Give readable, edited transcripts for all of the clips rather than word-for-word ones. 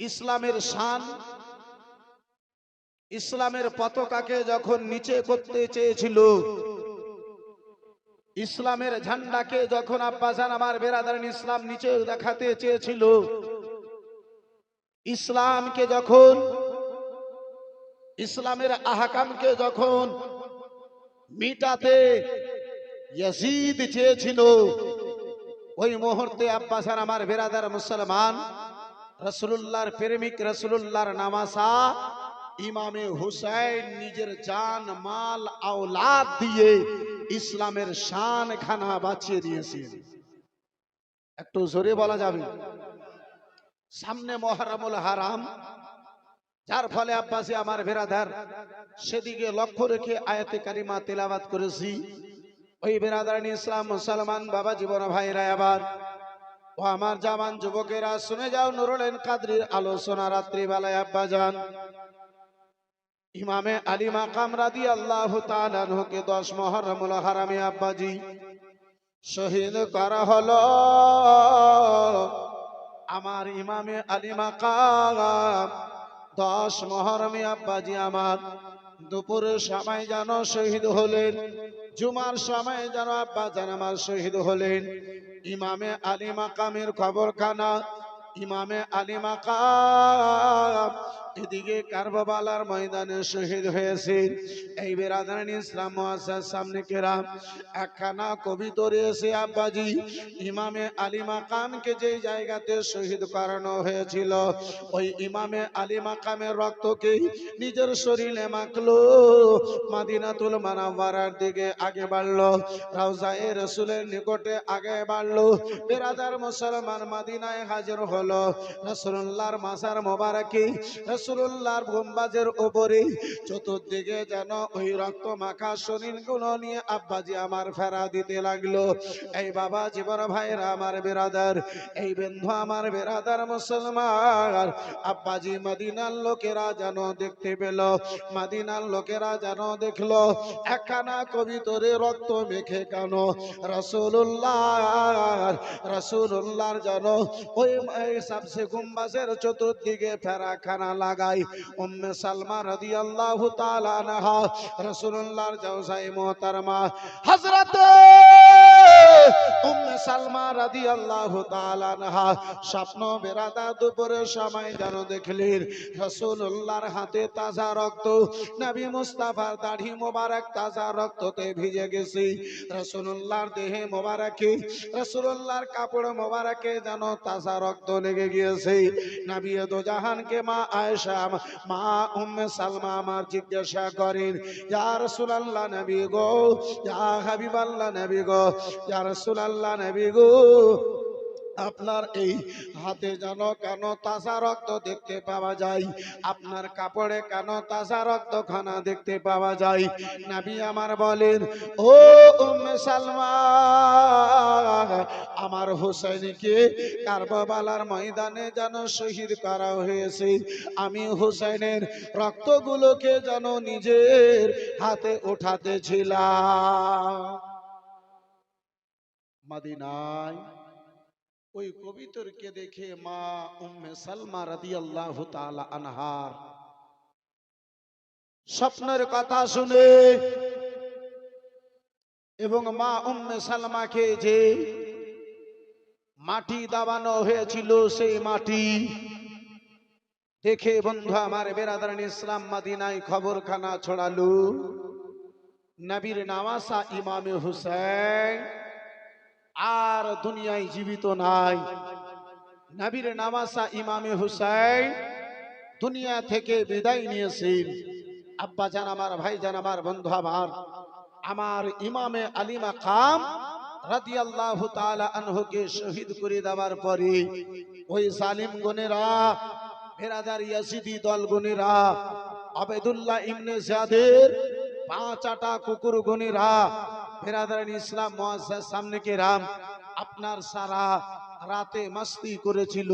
ইসলামের শান, ইসলামের পতাকাকে যখন নিচে করতে চেয়েছিল, ইসলামের ঝান্ডাকে যখন আব্বাজান আমার বেরাদারান ইসলাম নিচে দেখাতে চেয়েছিল, ইসলামকে যখন, ইসলামের আহকামকে যখন মিটাতে ইয়াজিদ চেয়েছিল, ওই মুহূর্তে আব্বাজান আমার বেরাদার মুসলমান, রাসূলুল্লাহর প্রেমিক, রাসূলুল্লাহর নামাসা ইমামে হুসাইন নিজের জান মাল আওলাদ দিয়ে ইসলামের শান খানা বাঁচিয়ে দিয়েছেন। একটু জোরে বলা যাবে? সামনে মুহররমুল হারাম, যার ফলে আব্বাসী আমার বেরাদার সেদিকে লক্ষ্য রেখে আয়াতে কারিমা তেলাওয়াত করেছি। ওই বেরাদারান ইসলাম মুসলমান বাবা জীবন ভাইরা, আবার ও আমার জামান যুবকেরা শুনে যাও, নুরুল কাদরির আলোচনা রাত্রিবেলায় আব্বাজান ইমামে আলী মাকাম রাদিয়াল্লাহু তাআলা আনহুকে 10 মুহররমুল হারামে আব্বাজি শহীদ করা হলো। আমার ইমামে আলী মাকাম 10 মুহররমে আব্বাজি আমার দুপুরের সময় যেন শহীদ হলেন, জুমার সময় যেন আব্বাজান আমার শহীদ হলেন। ইমামে আলী মাকামের খবরখানা, ইমামে আলী মাকাম এদিকে কারবালার ময়দানে শহীদ হয়েছে। এই বেরাদারান ইসলাম মুআজ্জাজ সামনে কেরাম একখানা কবিতা রয়েছে আব্বাজি, ইমামে আলী মাকামকে যে জায়গাতে শহীদ করানো হয়েছিল, ওই ইমামে আলী মাকামের রক্তকে নিজের শরীরে মাখলো, মদিনাতুল মুনাওয়ারার দিকে আগে বাড়লো, রওজায়ে রাসূলের নিকটে আগে বাড়লো। বেরাদার মুসলমান মদিনায় হাজির হলো। রাসূলুল্লাহর মাজার মোবারকে, রাসূলুল্লাহর গম্বুজের উপরে চতুর্দিকে যেন ওই রক্ত মাখা শরীরগুলো নিয়ে আব্বাজি আমার ফেরা দিতে লাগলো। এই বাবা জীবন ভাইরা আমার বেরাদার, এই বন্ধু আমার বেরাদার মুসলমান, আব্বাজি মদিনার লোকেরা যেন দেখতে পেল, মদিনার লোকেরা যেন দেখলো একখানা কবিতরে রক্ত মেখে কেন রাসূলুল্লাহর যেন ওই সবসে গুম্বাজের চতুর্দিকে ফেরাখানা লাগাই। উম্মে সালমা রাদিয়াল্লাহু তাআলা আনহা রাসূলুল্লাহর জাওজায়ে মুহতারমা হযরত উম্মে সালমা রাদিয়াল্লাহু তাআলা আনহা স্বপ্ন বেরাদা দুপুরের সময় যেন দেখলেন রাসূলুল্লাহর হাতে তাজা রক্ত, নবী মুস্তাফার দাড়ি মোবারক তাজা রক্ততে ভিজে গেছে, রাসূলুল্লাহর দেহে মোবারকে, রাসূলুল্লাহর কাপড় মোবারকে যেন তাজা রক্ত লেগে গিয়েছে। নবী দো জাহানকে মা আয়েশা, মা উম্মে সালমা আমার জিজ্ঞাসা করেন, ইয়া রাসূলুল্লাহ নবী গো, ইয়া হাবিবাল্লাহ নবী গো, ইয়া রাসূলুল্লাহ নবী গো, আপনার এই হাতে যেন কেন তাজা রক্ত দেখতে পাওয়া যায়, আপনার কাপড়ে কেন তাজা রক্ত খানা দেখতে পাওয়া যায়? নবী আমার বলেন, ও উম্মে সালমা, আমার হুসাইনকে কারবালার ময়দানে যেন শহীদ করা হয়েছে, আমি হুসাইনের রক্তগুলোকে যেন নিজের হাতে উঠাতেছিলাম। মদিনায় ওই কবিতরকে দেখে মা উম্মে সালমা রাদিয়াল্লাহু তাআলা আনহার স্বপ্নের কথা শুনে এবং মা উম্মে সালমাকে যে মাটি দাবানো হয়েছিল, সেই মাটি দেখে বন্ধু আমার বেরাদারান ইসলাম মদিনায় খবরখানা ছড়ালো, নবীর নামাসা ইমামে হুসাইন আর দুনিয়ায় জীবিত নাই। নবীর নামাসা ইমামে হুসাইন দুনিয়া থেকে বিদায় নিয়েছেন। আব্বা জান আমার, ভাই জান আমার, বন্ধু আমার ইমামে আলী মাকাম রাদিয়াল্লাহু তাআলা আনহুকে শহীদ করে দেওয়ার পরে ওই জালিম গনেরা, বেরাদার ইয়াজিদি দল গনেরা, আবেদুল্লাহ ইবনে জিয়াদের 5টা কুকুর গনেরা, বেরাদারান ইসলাম মুআজ্জাজ সামনে কেরাম আপনার সারা রাতে মস্তি করেছিল।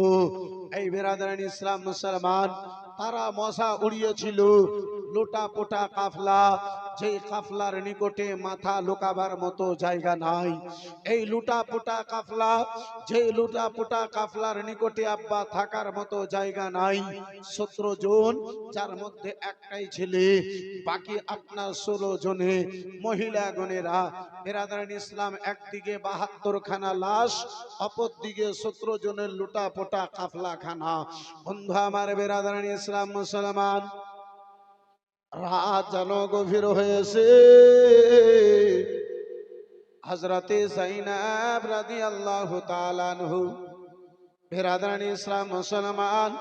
এই বেরাদারান ইসলাম মুসলমান, তারা মশা উড়িয়েছিল, লোটা পোটা কাফলা, যে কাফলার নিকটে মাথা লুকাবার মতো জায়গা নাই। এই লুটা পোটা কাফলা, যে লুটা পোটা কাফলার নিকটে আব্বা থাকার মতো জায়গা নাই। 17 জন, যার মধ্যে একটাই ছেলে, বাকি আপনার 16 জনে মহিলা গণেরা। বেরাদারান ইসলাম, একদিকে 72 খানা লাশ, অপর দিকে 17 জনের লুটা পোটা কাফলা খানা। বন্ধু আমার বেরাদারান ইসলাম মুসলমান, রাত যেন গভীর হয়েছে। হযরতে যায়েনব রাদিয়াল্লাহু তাআলা আনহু, বেরাদারান ইসলাম মুসলমান,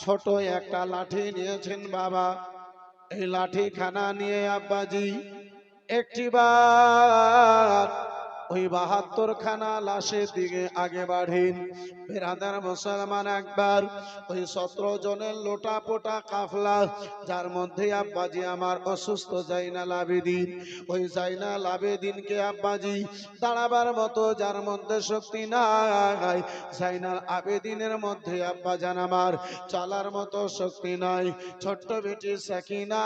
ছোট একটা লাঠি নিয়েছেন বাবা। এই লাঠি খানা নিয়ে আব্বাজি একটিবার ওই 72 খানা লাশের দিকে আগে বাড়েন। বেরাদার মুসলমান, একবার ওই 17 জনের লোটা পোটা কাফলা, যার মধ্যে আব্বাজি আমার অসুস্থ জাইনাল আবেদিন, ওই জাইনাল আবেদিনকে আব্বাজি দাঁড়াবার মতো যার মধ্যে শক্তি নাই, জাইনাল আবেদিনের মধ্যে আব্বাজান আমার চলার মতো শক্তি নাই। ছোট্ট বেটি সাকিনা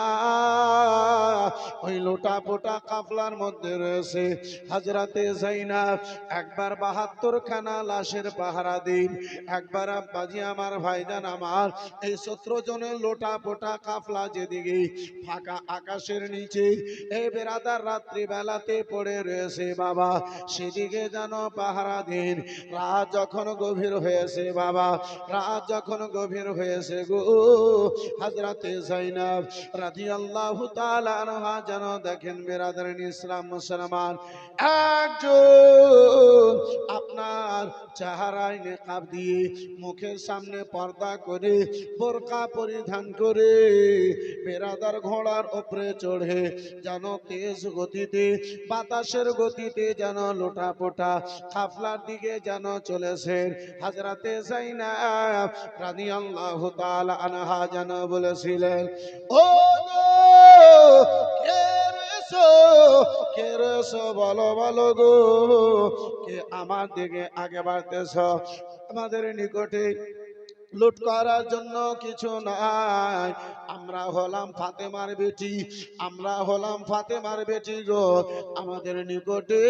ওই লোটা পোটা কাফলার মধ্যে রয়েছে। হযরতে যায়েনব একবার 72 খানা লাশের পাহারা দিন, একবার আব্বাজি আমার ভাইজান আমার এই 17 জনের লোটা পোটা কাফলা যেদিকে ফাঁকা আকাশের নিচে এই বেরাদার রাত্রি বেলাতে পড়ে রয়েছে বাবা, সেদিকে যেন পাহারা দিন। রাত যখন গভীর হয়েছে বাবা, রাত যখন গভীর হয়েছে গো, হযরতে যায়েনব রাদিয়াল্লাহু তাআলা আনহা যেন দেখেন বেরাদারান ইসলাম মুসলমান, একজন আপনার চেহারায় নেকাব দিয়ে, মুখের সামনে পর্দা করে, বোরকা পরিধান করে, বেরাদার ঘোড়ার উপরে চড়ে যেন তেজ গতিতে, বাতাসের গতিতে যেন লোটা পোটা কাফলার দিকে যেন চলেছেন। হযরতে যায়েনব রাদিয়াল্লাহু তাআলা আনহা যেন বলেছিলেন, ও কে রেছো, কে রেছো, বলো বলো গো, কে আমার দিকে আগে বাড়তেছ? আমাদের নিকটে লুট করার জন্য কিছু নাই, আমরা হলাম ফাতেমার বেটি, আমরা হলাম ফাতেমার বেটি গো। আমাদের নিকটে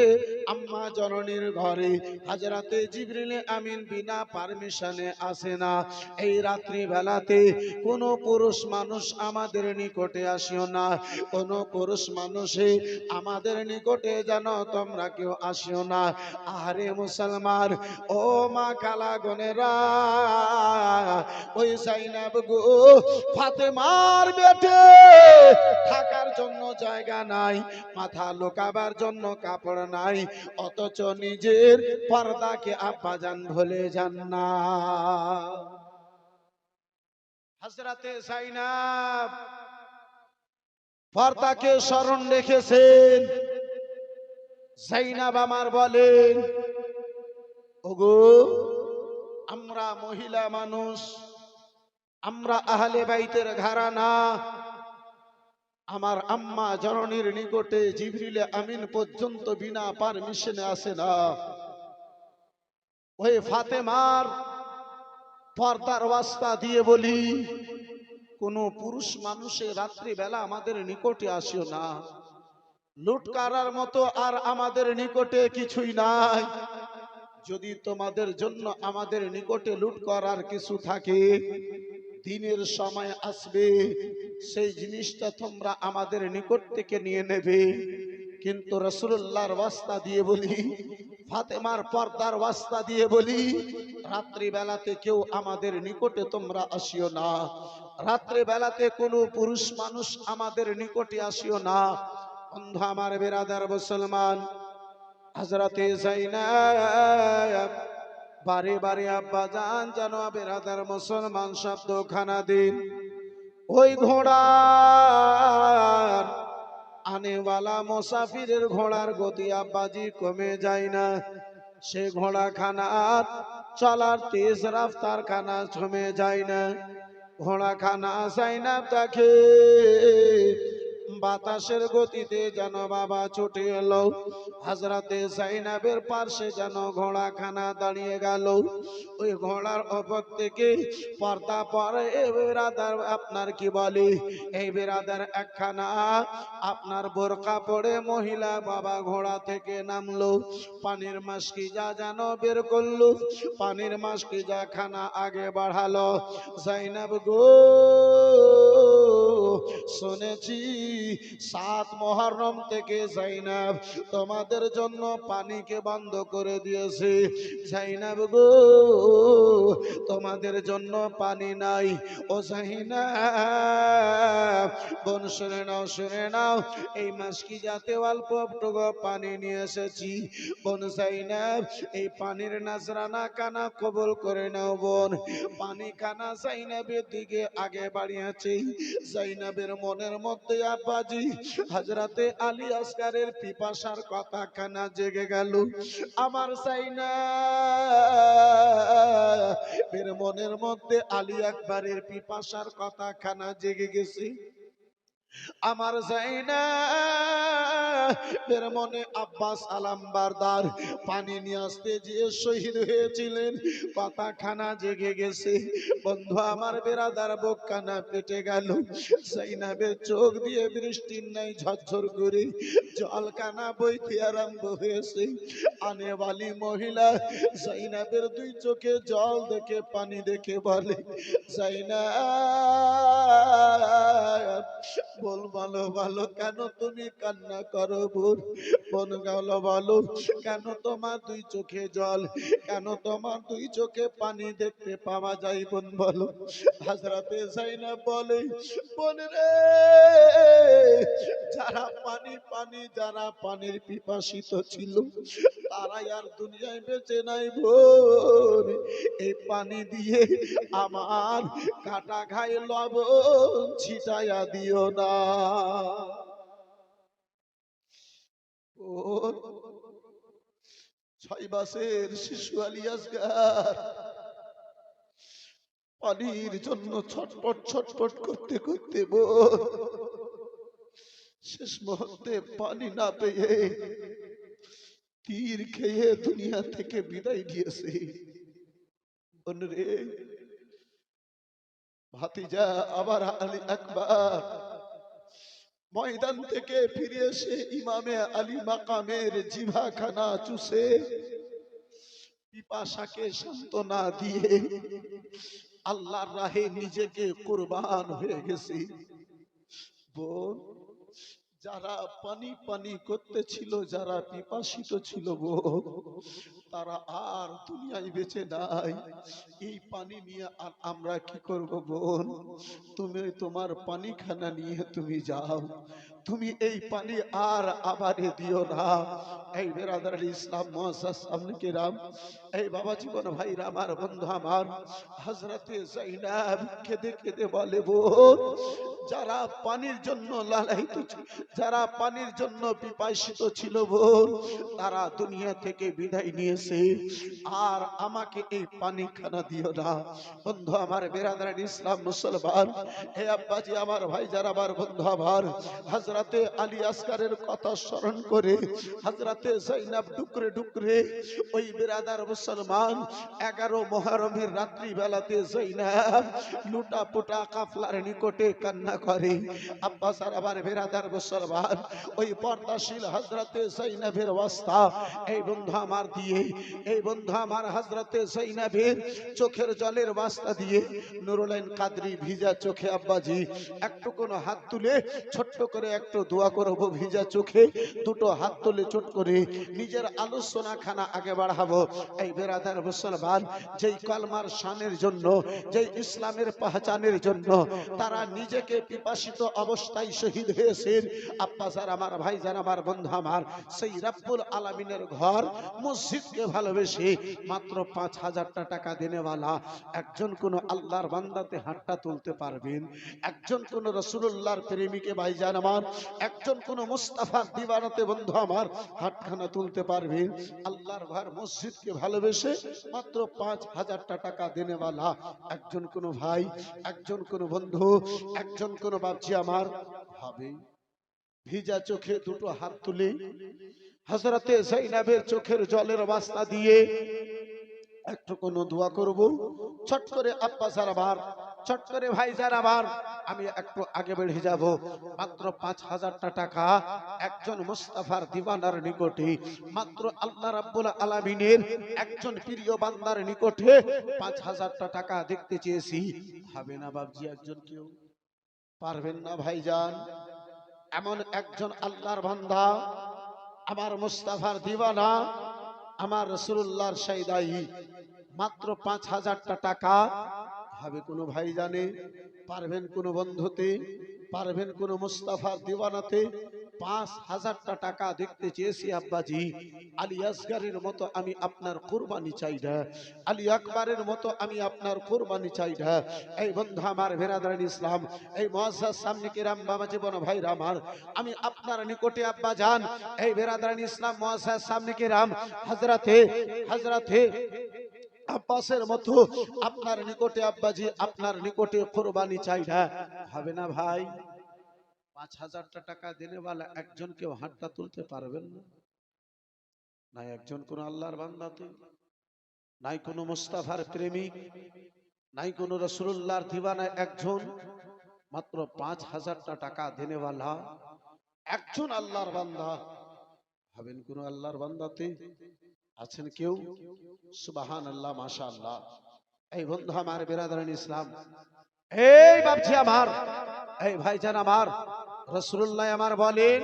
আম্মা জননীর ঘরে হযরতে জিবরিল আমিন বিনা পারমিশনে আসে না। এই রাত্রি বেলাতে কোনো পুরুষ মানুষ আমাদের নিকটে আসিও না, কোনো পুরুষ মানুষে আমাদের নিকটে যেন তোমরা কেউ আসিও না। আরে মুসলমান, ও মা কালা গনেরা, ওই যায়েনব গো, ফাতেমার বেটে থাকার জন্য জায়গা নাই, মাথা লুকাবার জন্য কাপড় নাই, অথচ নিজের পর্দাকে আব্বাজান ভুলে যান না। হযরতে যায়েনব পর্দাকে স্মরণ রেখেছেন। যায়েনব আমার বলেন, ওগো, আমরা মহিলা মানুষ, আমরা আহলে বাইতের ঘরানা, আমার আম্মা জননীর নিকটে জিবরিল আমিন পর্যন্ত বিনা পারমিশনে আসে না। ওই ফাতেমার পর্দার ওয়াস্তা দিয়ে বলি, কোন পুরুষ মানুষের রাত্রি বেলা আমাদের নিকটে আসিও না। লুট করার মতো আর আমাদের নিকটে কিছুই নাই। যদি তোমাদের জন্য আমাদের নিকটে লুট করার কিছু থাকে, দিনের সময় আসবে, সেই জিনিসটা তোমরা আমাদের নিকট থেকে নিয়ে নেবে। কিন্তু রাসূলুল্লাহর ওয়াস্তা দিয়ে বলি, ফাতেমার পর্দার ওয়াস্তা দিয়ে বলি, রাত্রি বেলাতে কেউ আমাদের নিকটে তোমরা আসিও না। রাত্রি বেলাতে কোনো পুরুষ মানুষ আমাদের নিকটে আসিও না। বন্ধু আমার বেরাদার মুসলমান, হযরতে যায়েনব বারে বারে আব্বাজান যেন বেরাদার মুসলমান শব্দ খানা দিন। ওই ঘোড়ার আনেওয়ালা মুসাফিরের ঘোড়ার গতি আব্বাজি কমে যায় না, সে ঘোড়া খানার চলার তেজ রাফতার খানা থমে যায় না। ঘোড়া খানা যায়েনব দেখে বাতাসের গতিতে যেন বাবা ছুটে এলো। হযরতে যায়েনবের পাশে যেন ঘোড়াখানা দাঁড়িয়ে গেল। ওই ঘোড়ার ওপর থেকে পর্দা পরে বেরাদার আপনার কি বলে এই বেরাদার একখানা আপনার বোরকা পরে মহিলা বাবা ঘোড়া থেকে নামলো। পানির মাসকি যা যেন বের করলো, পানির মাসকি যা খানা আগে বাড়ালো। যায়েনব গো, শুনেছি 7 মুহররম থেকে যায়েনব তোমাদের জন্য পানিকে বন্ধ করে দিয়েছে। যায়েনব গো, তোমাদের জন্য পানি নাই। ও যায়েনব বোন শুনে নাও, শুনে নাও, এই মাসকি যাতে অল্প একটুকু পানি নিয়ে এসেছি। বোন যায়েনব এই পানির নাজরানা কানা কবুল করে নাও। বোন পানি কানা যায়েনবের দিকে আগে বাড়িয়েছে। যায়েনবের মনের মধ্যে আব্বাজি হযরতে আলী আসগারের পিপাসার কথা কানা জেগে গেল। আমার যায়েনবের মনের মধ্যে আলী আকবরের পিপাসার কথা খানা জেগে গেছে। আমার যায়েনবের মনে আব্বাস আলামবারদার পানি নিয়ে আসতে গিয়ে শহীদ হয়েছিলেন কথা খানা জেগে গেছে। বন্ধু আমার বেরাদার বুক কানা পেটে গেল। যায়েনবের চোখ দিয়ে বৃষ্টির নাই ঝরঝর করে জল কানা বইতে আরম্ভ হয়েছে। আনেওয়ালি মহিলা যায়েনবের 2 চোখে জল দেখে পানি দেখে বলে, যায়েনব বল ভালো ভালো কেন তুমি কান্না করো? বোন বোন গেল বলো, কেন তোমার 2 চোখে জল, কেন তোমার 2 চোখে পানি দেখতে পাওয়া যায়? বোন বলো। হযরতে যায়েনব বলে, বোন রে, যারা পানি পানি যারা পানির পিপাসিত ছিল তারাই আর দুনিয়ায় বেঁচে নাই। বোন এই পানি দিয়ে আমার কাটা ঘায়ে লবণ ছিটাইয়া দিও না। ও 6 মাসের শিশু আলী আসগার পানির জন্য ছটপট ছটপট করতে করতে বোন শেষ মুহূর্তে পানি না পেয়ে তীর খেয়ে দুনিয়া থেকে বিদায় নিয়েছে। রে ভাতিজা আবার আলী আকবর ময়দান থেকে ফিরে এসে ইমামে আলী মাকামের জিভাখানা চুষে পিপাসাকে সান্ত্বনা দিয়ে আল্লাহর রাহে নিজেকে কুরবান হয়ে গেছে। বোন যারা পানি পানি করতেছিল, যারা পিপাসিত ছিল বোন, তারা আর দুনিয়ায় বেঁচে নাই। এই পানি নিয়ে আর আমরা কি করব? বোন তুমি তোমার পানি খানা নিয়ে তুমি যাও, তুমি এই পানি আর আবারে দিও না। এই বেরাদার ইসলাম মুআজ্জাজ সামনে কিরাম, এই বাবা জীবন ভাইরা আমার, বন্ধু আমার, হযরতে যায়েনব কেঁদে কেঁদে বলে, বোন যারা পানির জন্য লালায়িত, যারা পানির জন্য পিপাসিত ছিল বোন, তারা দুনিয়া থেকে বিদায় নিয়েছে, আর আমাকে এই পানি খানা দিও না। বন্ধু আমার, বেরাদার ইসলাম মুসলমান, হে আব্বাজি আমার, ভাই যারা আমার, বন্ধু আমার, হযরতে আলী আসগারের কথা স্মরণ করে হযরতে যায়েনব ডুকরে ডুকরে ওই বেরাদার মুসলমান 11 মুহররমের রাত্রি বেলাতে যায়েনব লুটা পুটা কাফলার নিকটে কান্না করে। আব্বাস আর আমার বেরাদার মুসলমান, ওই পর্দাশীল হযরতে যায়েনবের অবস্থা এই বন্ধু আমার দিয়ে, এই বন্ধু আমার হযরতে যায়েনবের চোখের জলের ওয়াস্তা দিয়ে নুরুল আইন কাদরি ভিজা চোখে আব্বাজি একটু কোন হাত তুলে ছোট্ট করে একটু দোয়া করব ভিজা চোখে, দুটো হাত তুলে ছোট করে নিজের আলোচনা খানা আগে বাড়াবো। এই বেরাদার মুসলমান, যেই কলমার শানের জন্য, যেই ইসলামের পাহচানের জন্য তারা নিজেকে পিপাসিত অবস্থায় শহীদ হয়েছেন, আব্বাস আর আমার, ভাই যারা আমার, বন্ধু আমার, সেই রব্বুল আলামিনের ঘর মসজিদকে ভালোবেসে মাত্র 5,000 টাকা দেনেওয়ালা একজন কোন আল্লাহর বান্দাতে হাতটা তুলতে পারবেন? একজন কোন রাসূলুল্লাহর প্রেমিকে ভাইজান আমার, একজন কোন মুস্তাফার দিওয়ানাতে বন্ধু আমার হাতখানা তুলতে পারবেন? আল্লাহর ঘর মসজিদকে ভালোবেসে মাত্র 5,000 টাকা দেনেওয়ালা একজন কোন ভাই, একজন কোন বন্ধু, একজন কোন বাপজি আমার হবে? ভিজা চোখে দুটো হাত তুলে হযরতে যায়েনাবের চোখের জলের বাস্তা দিয়ে একটু কোনো দোয়া করব। ছট করে আব্বা জারাবার, ছট করে ভাই জারাবার, আমি একটু আগে বেড়ে যাব। মাত্র ৫,০০০ টাকা একজন মুস্তাফার দিওয়ানার নিকটে, মাত্র আল্লাহ রাব্বুল আলামিনের একজন প্রিয় বান্দার নিকটে ৫,০০০ টাকা দেখতে চেয়েছি। হবে না বাবজি? একজন কেউ পারবেন না ভাইজান? এমন একজন আল্লাহর বান্দা, আমার মুস্তাফার দিওয়ানা, আমার রাসূলুল্লাহর সাইদাই, মাত্র ৫,০০০ টাকা। হবে কোনো ভাই জানে? পারবেন কোনো বন্ধুতে? পারবেন কোনো মুস্তাফার দিওয়ানাতে? ৫,০০০ টাকা দেখতে চেয়েছি আব্বাজি। আলী আসগারের মতো আমি আপনার কুরবানি চাই না, আলী আকবরের মতো আমি আপনার কুরবানি চাই না। এই বন্ধু আমার, বেরাদারান ইসলাম, এই মুআজ্জাজ সামনে কিরাম বাবা জীবন ভাইরা আমার, আমি আপনার নিকটে আব্বা জান, এই বেরাদারান ইসলাম মুআজ্জাজ সামনে কিরাম হযরতে আব্বাসের মতো আপনার নিকটে আব্বাজি, আপনার নিকটে কুরবানি চাই না। হবে না ভাই? ৫,০০০ টাকা দেনেওয়ালা একজন কেউ হাতটা তুলতে পারবেন না? নাই একজন কোন আল্লাহর বান্দাতে, নাই কোন মুস্তাফার প্রেমিক, নাই কোন রাসূলুল্লাহর দিওয়ানা একজন, মাত্র ৫,০০০ টাকা দেনেওয়ালা একজন আল্লাহর বান্দা। হবেন কোন আল্লাহর বান্দাতে? আছেন কেউ? সুবহানাল্লাহ, মাশাআল্লাহ। এই বন্ধু আমার, বেরাদারান ইসলাম, এই বাপজি আমার, এই ভাইজান আমার, রাসূলুল্লাহ আমার বলেন,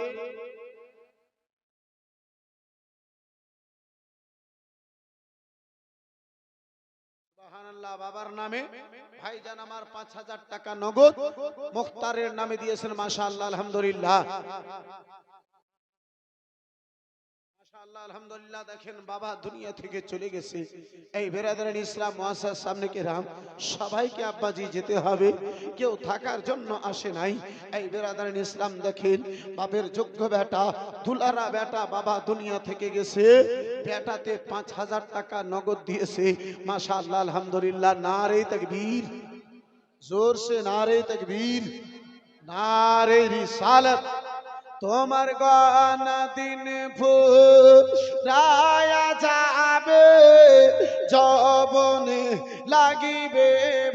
সুবহানাল্লাহ, বাবার নামে ভাইজান আমার ৫,০০০ টাকা নগদ মুখতারের নামে দিয়েছেন। মাশাআল্লাহ, আলহামদুলিল্লাহ, মাশাআল্লাহ, আলহামদুলিল্লাহ। দেখেন বাবা দুনিয়া থেকে চলে গেছে। এই বেরাদারান ইসলাম মুআজ্জাজ সামনে কিরাম, সবাইকে আব্বাজি যেতে হবে, কেউ থাকার জন্য আসে নাই। এই বেরাদারান ইসলাম দেখেন, বাপের যোগ্য বেটা, দুলারা বেটা বাবা দুনিয়া থেকে গেছে, বেটাতে ৫,০০০ টাকা নগদ দিয়েছে। মাশাআল্লাহ, আলহামদুলিল্লাহ, নারে তাকবীর, জোর সে নারে তাকবীর, নারে রিসালাত। তোমার গনা দিন ফুরায়া যাবে, যৌবনে লাগিবে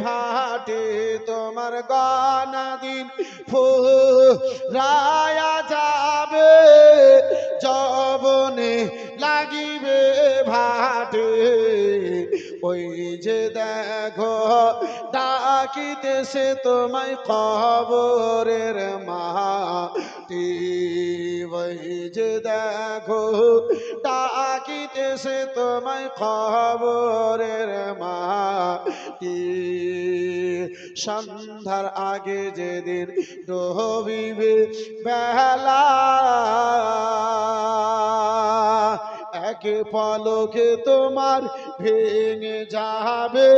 ভাটে। তোমার গনা দিন ফুরায়া যাবে, যৌবনে লাগিবে ভাটে। ওই যে দেখো ডাকিতেছে তোমায় কবরের মাটি, ওই যে দেখো ডাকিতেছে তোমায় কবরের মাটি। সন্ধ্যার আগে যেদিন ডুবিবে বেলা, এক পলকে তোমার ভেঙে যাবে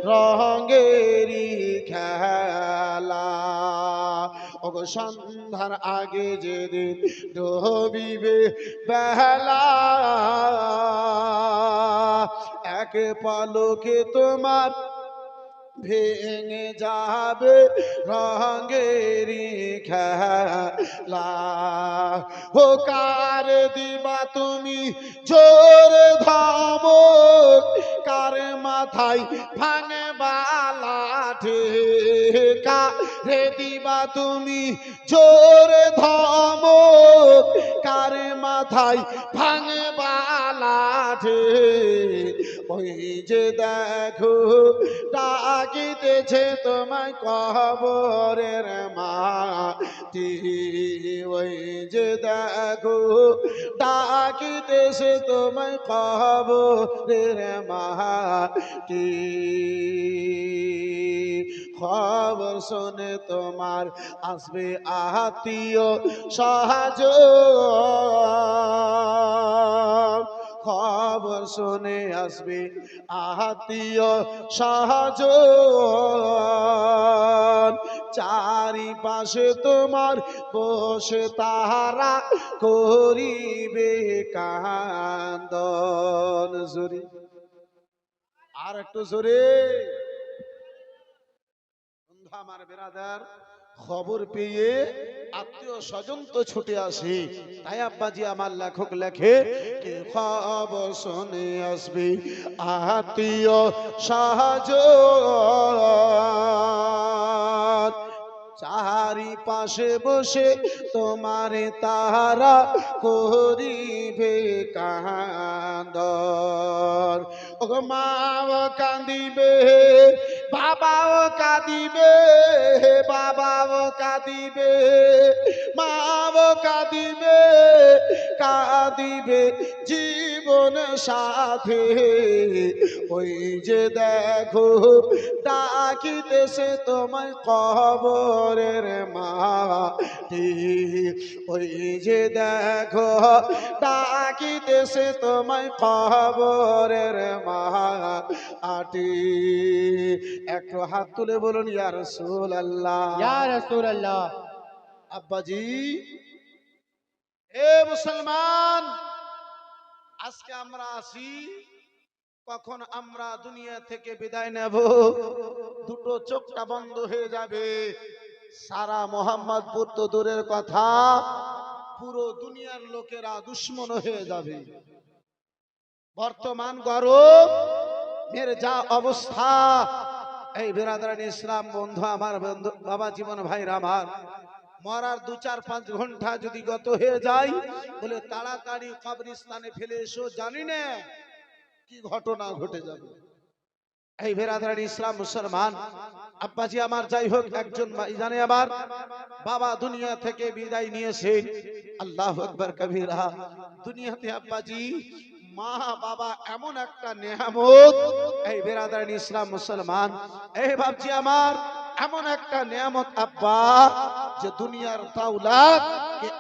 রঙেরই খেলা। ওগো সন্ধ্যার আগে যেদিন ডুবিবে বেলা, এক পলকে তোমার ভেঙে যাবে রঙেরই খেলা। ও কার দিবা তুমি জোর ধমক, কার মাথায় ভাঙে বালা ঠেকা, রে দিবা তুমি জোর ধমক, কার মাথায় ভাঙে বালা ঠেক। ওই যে দেখো ডাকিতেছে তোমায় কবরের মাটি, ওই যে দেখো ডাকিতেছে তোমায় কবরের মাটি। খবর শুনে তোমার আসবে আত্মীয় সহজন, খবর শুনে আসবে আত্মীয় সহজন। চারিপাশে তোমার বসে তাহারা করিবে কান্দন। জোরে, আর একটু জোরে। বন্ধু আমার, বেরাদার, খবর পেয়ে আত্মীয় স্বজন তো ছুটে আসে। তাই আব্বাজি আমার লেখক লেখে কে খবর শুনে আসবে আত্মীয় স্বজন, চারি পাশে বসে তোমার তারা করিবে কান্দন। ও মাও কাঁদিবে, বাবাও কাঁদিবে, বাবাও কাঁদিবে, মাও কাঁদিবে, কাঁদিবে জীবন সাথে। ওই যে দেখো ডাকিতেছে তোমায় কবরের মাটি, ওই যে দেখো ডাকিতেছে তোমায় কবরের মাটি। একটু হাত তুলে বলুন ইয়া রাসূলুল্লাহ, ইয়া রাসূলুল্লাহ। আব্বাজি এ মুসলমান, আজকে আমরা আসি, কখন আমরা দুনিয়া থেকে বিদায় নেব দুটো চোখটা বন্ধ হয়ে যাবে। সারা মোহাম্মদপুর তো দূরের কথা, পুরো দুনিয়ার লোকেরা দুশ্মন হয়ে যাবে। বর্তমান গরম এর যা অবস্থা, এই বিরাদরান ইসলাম বন্ধু আমার, বন্ধু বাবা জীবন ভাইরা আমার, মরার 2-4-5 ঘন্টা যদি গত হয়ে যায় বলে তাড়াতাড়ি কবরস্থানে ফেলে এসো, জানি না কি ঘটনা ঘটে যাবে। এই বিরাদরান ইসলাম মুসলমান আব্বাজি আমার, যাই হোক, একজন জানে আমার বাবা দুনিয়া থেকে বিদায় নিয়েছেন। আল্লাহু আকবার কবীরা। দুনিয়াতে আব্বাজি মা বাবা এমন একটা নেয়ামত, এই বিরাদরান ইসলাম মুসলমান, এই বাপজি আমার এমন একটা নেয়ামত আব্বা, যে দুনিয়ার দাওলাত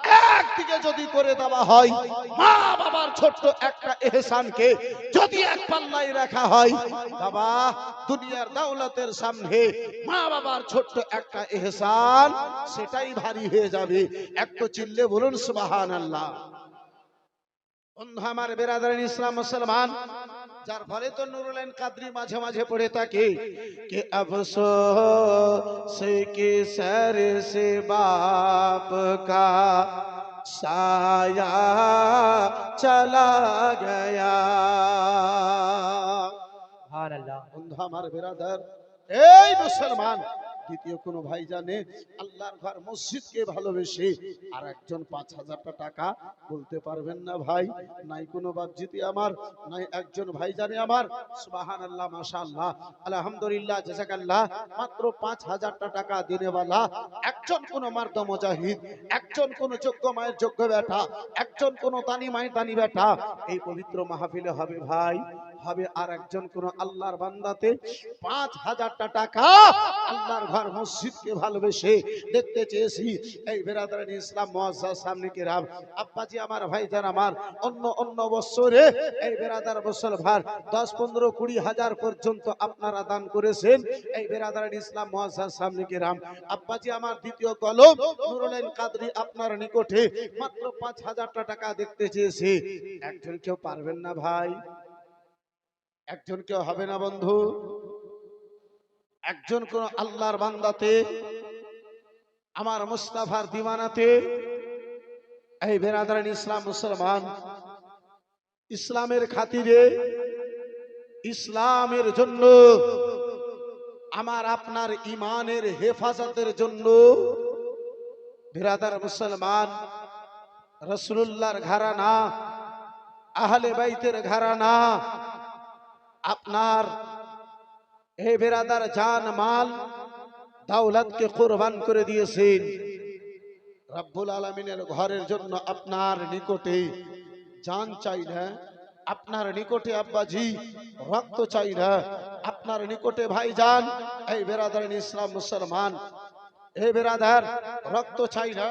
কে একদিকে যদি করে দেওয়া হয়, মা বাবার ছোট্ট একটা ইহসানকে যদি এক পাল্লায় রাখা হয়, বাবা দুনিয়ার দাওলাতের সামনে মা বাবার ছোট্ট একটা ইহসান সেটাই ভারী হয়ে যাবে। একটু চিল্লে বলুন সুবহানাল্লাহ। বন্ধু আমার বিরাদরান ইসলাম মুসলমান, যার ফলে তো নুরুল আইন কাদরি মাঝে মাঝে পড়ে থাকে कि अफसोस के सर से बाप का साया चला गया। সুবহানাল্লাহ। বন্ধু আমার বিরাদার, এই মুসলমান, দ্বিতীয় কোন ভাই জানে আল্লাহর ঘর মসজিদকে ভালোবেসে আর একজন 5,000 টাকা বলতে পারবেন না ভাই? নাই কোনো বাপজিতি আমার, নাই একজন ভাই জানে আমার সুবহানাল্লাহ মাশাআল্লাহ আলহামদুলিল্লাহ জাযাকাল্লাহ, মাত্র 5,000 টাকা দিনেওয়ালা একজন কোন মার্দ মুজাহিদ, একজন কোন যোগ্য মায়ের যোগ্য বেটা, একজন কোন তানি মায়ের তানি বেটা এই পবিত্র মাহফিলে হবে ভাই, হবে আর একজন কোন আল্লাহর বান্দাতে 5,000 টাকা আল্লাহর ঘর মসজিদকে ভালোবেসে দেখতে চেয়েছি। এই বিরাদরান ইসলাম মুআজ্জাজ সামনে কিরাম, আব্বাজি আমার, ভাইজান আমার, অন্য বছরে এই বিরাদার মুসলমান 10-15-20 হাজার পর্যন্ত আপনারা দান করেছেন। এই বিরাদরান ইসলাম মুআজ্জাজ সামনে কিরাম, আব্বাজি আমার, দ্বিতীয় কলম নুরুল আইন কাদরি আপনার নিকটে মাত্র 5,000 টাকা দেখতে চেয়েছি। একজন কেউ পারবেন না ভাই? একজন কেউ হবে না বন্ধু? একজন কোন আল্লাহর বান্দাতে, আমার মুস্তাফার দিওয়ানাতে, এই বিরাদরান ইসলাম মুসলমান, ইসলামের খাতিরে, ইসলামের জন্য, আমার আপনার ইমানের হেফাজতের জন্য, বিরাদার মুসলমান, রাসূলুল্লাহর ঘরানা, আহলে বাইতের ঘরানা, আপনার হে বিরাদার জান মাল দাওলাতকে কুরবান করে দিয়েছেন রব্বুল আলামিনের ঘরের জন্য। আপনার নিকটে জান চাই না, আপনার নিকটে আব্বাজি রক্ত চাই না, আপনার নিকটে ভাইজান এই বিরাদার ইসলাম মুসলমান, হে বিরাদার রক্ত চাই না,